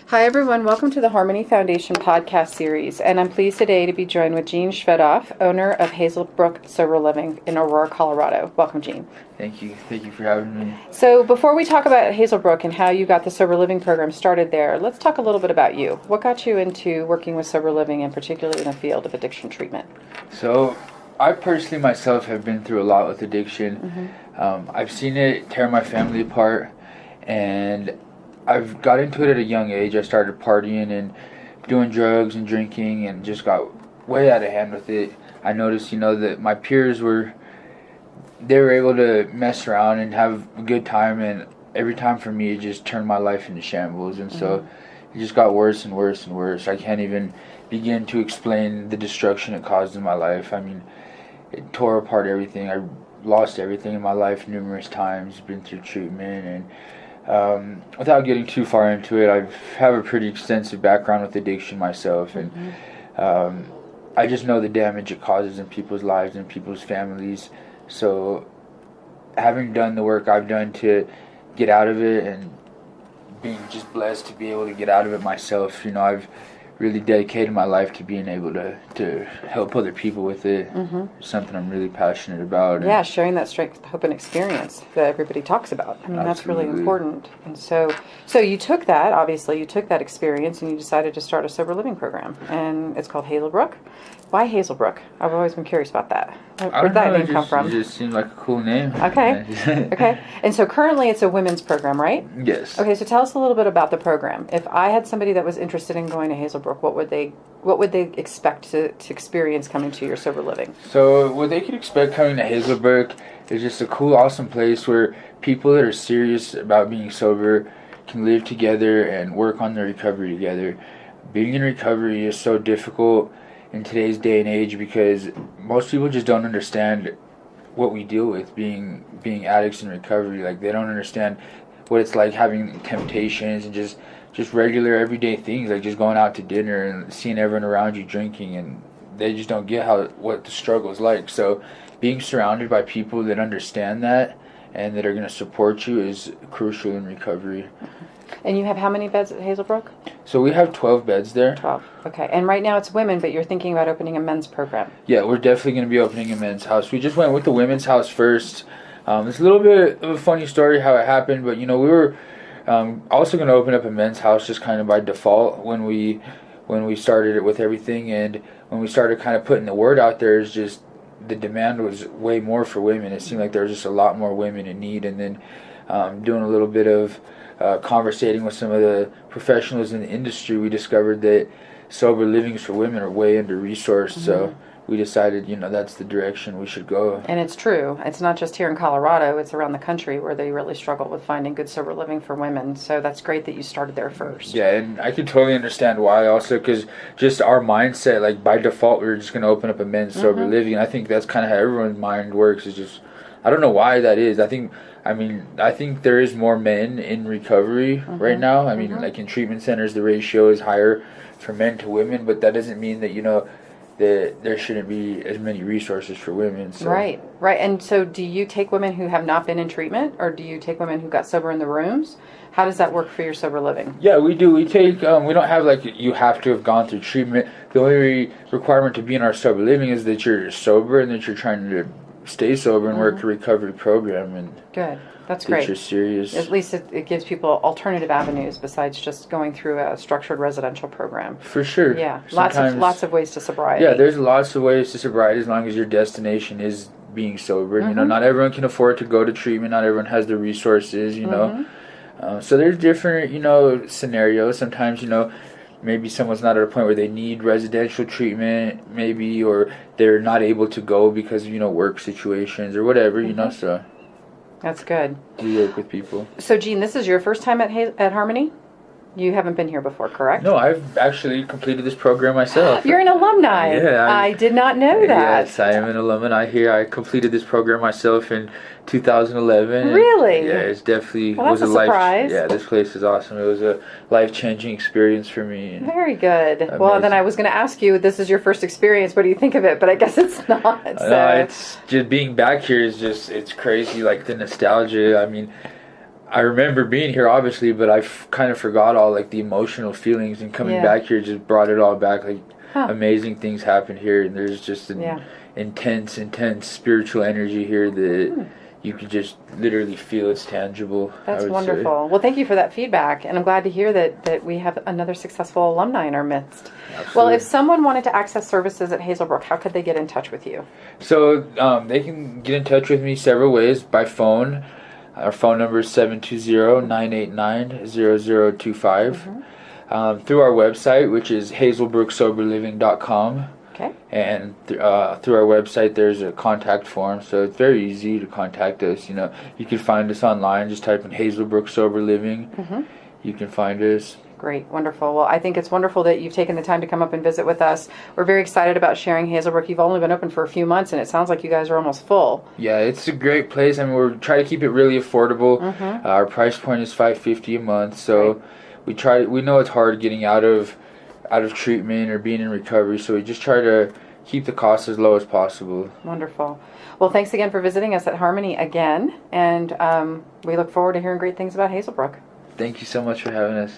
Hi, everyone. Welcome to the Harmony Foundation podcast series, and I'm pleased today to be joined with Jean Shvedoff, owner of Hazelbrook Sober Living in Aurora, Colorado. Welcome, Jean. Thank you. Thank you for having me. So before we talk about Hazelbrook and how you got the Sober Living program started there, let's talk a little bit about you. What got you into working with Sober Living, and particularly in the field of addiction treatment? So I personally myself have been through a lot with addiction. I've seen it tear my family apart, and I've got into it at a young age. I started partying and doing drugs and drinking and just got way out of hand with it. I noticed, that my peers were able to mess around and have a good time, and every time for me it just turned my life into shambles, and so it just got worse and worse and worse. I can't even begin to explain the destruction it caused in my life. I mean, it tore apart everything. I lost everything in my life numerous times, been through treatment, and without getting too far into it, I have a pretty extensive background with addiction myself, and I just know the damage it causes in people's lives and people's families. So having done the work I've done to get out of it, and being just blessed to be able to get out of it myself, I've really dedicated my life to being able to help other people with it. It's something I'm really passionate about. Yeah, sharing that strength, hope, and experience that everybody talks about. I mean, that's really important. And so you took that, obviously, you took that experience and you decided to start a sober living program. And it's called Hazelbrook. Why Hazelbrook? I've always been curious about that. Where'd that name come from? It just seemed like a cool name. Okay. Okay. And so currently it's a women's program, right? Yes. Okay, so tell us a little bit about the program. If I had somebody that was interested in going to Hazelbrook, what would they expect to experience coming to your sober living? So what they could expect coming to Hazelbrook is just a cool, awesome place where people that are serious about being sober can live together and work on their recovery together. Being in recovery is so difficult in today's day and age because most people just don't understand what we deal with being addicts in recovery. Like, they don't understand what it's like having temptations and just regular everyday things, like just going out to dinner and seeing everyone around you drinking, and they just don't get what the struggle is like. So being surrounded by people that understand that and that are going to support you is crucial in recovery. And you have how many beds at Hazelbrook? So we have 12 beds there. 12. Okay. And right now it's women, but you're thinking about opening a men's program. Yeah, we're definitely going to be opening a men's house. We just went with the women's house first. It's a little bit of a funny story how it happened, but we were also going to open up a men's house just kind of by default when we started it with everything, and when we started kind of putting the word out there, is just the demand was way more for women. It seemed like there was just a lot more women in need, and then doing a little bit of conversating with some of the professionals in the industry, we discovered that sober livings for women are way under-resourced, so we decided, that's the direction we should go. And it's true. It's not just here in Colorado, it's around the country where they really struggle with finding good sober living for women, so that's great that you started there first. Yeah, and I can totally understand why also, because just our mindset, like by default, we were just going to open up a men's sober living, and I think that's kind of how everyone's mind works, is just, I don't know why that is. I think there is more men in recovery right now. I mean, like in treatment centers, the ratio is higher for men to women, but that doesn't mean that, that there shouldn't be as many resources for women. So. Right. And so do you take women who have not been in treatment, or do you take women who got sober in the rooms? How does that work for your sober living? Yeah, we do. We take, we don't have like, you have to have gone through treatment. The only requirement to be in our sober living is that you're sober and that you're trying to stay sober and work a recovery program. And good. That's great. You're serious. At least it gives people alternative avenues besides just going through a structured residential program. For sure. Yeah, lots of ways to sobriety. Yeah, there's lots of ways to sobriety as long as your destination is being sober. Not everyone can afford to go to treatment. Not everyone has the resources. So there's different scenarios. Sometimes maybe someone's not at a point where they need residential treatment, maybe, or they're not able to go because of work situations or whatever. So. That's good. We work with people. So, Jean, this is your first time at Harmony? You haven't been here before, correct? No, I've actually completed this program myself. You're an alumni. Yeah. I did not know that. Yes, I am an alumni here. I completed this program myself in 2011. Really? Yeah, it's definitely was a surprise. Yeah, this place is awesome. It was a life-changing experience for me. Very good. Amazing. Well, then I was going to ask you, this is your first experience. What do you think of it? But I guess it's not. No, it's just being back here is just, it's crazy. Like the nostalgia. I mean, I remember being here, obviously, but I kind of forgot all like the emotional feelings, and coming back here just brought it all back. Like amazing things happen here, and there's just an intense spiritual energy here that you could just literally feel. It's tangible. That's wonderful. Well, thank you for that feedback, and I'm glad to hear that we have another successful alumni in our midst. Absolutely. Well, if someone wanted to access services at Hazelbrook, how could they get in touch with you? So they can get in touch with me several ways. By phone. Our phone number is 720-989-0025. Through our website, which is hazelbrooksoberliving.com. Okay. And through our website, there's a contact form, so it's very easy to contact us. You know, you can find us online. Just type in Hazelbrook Sober Living. You can find us. Great, wonderful. Well, I think it's wonderful that you've taken the time to come up and visit with us. We're very excited about sharing Hazelbrook. You've only been open for a few months, and it sounds like you guys are almost full. Yeah, it's a great place. I mean, we're trying to keep it really affordable. Our price point is $550 a month, so we know it's hard getting out of treatment or being in recovery, so we just try to keep the costs as low as possible. Wonderful. Well, thanks again for visiting us at Harmony again, and we look forward to hearing great things about Hazelbrook. Thank you so much for having us.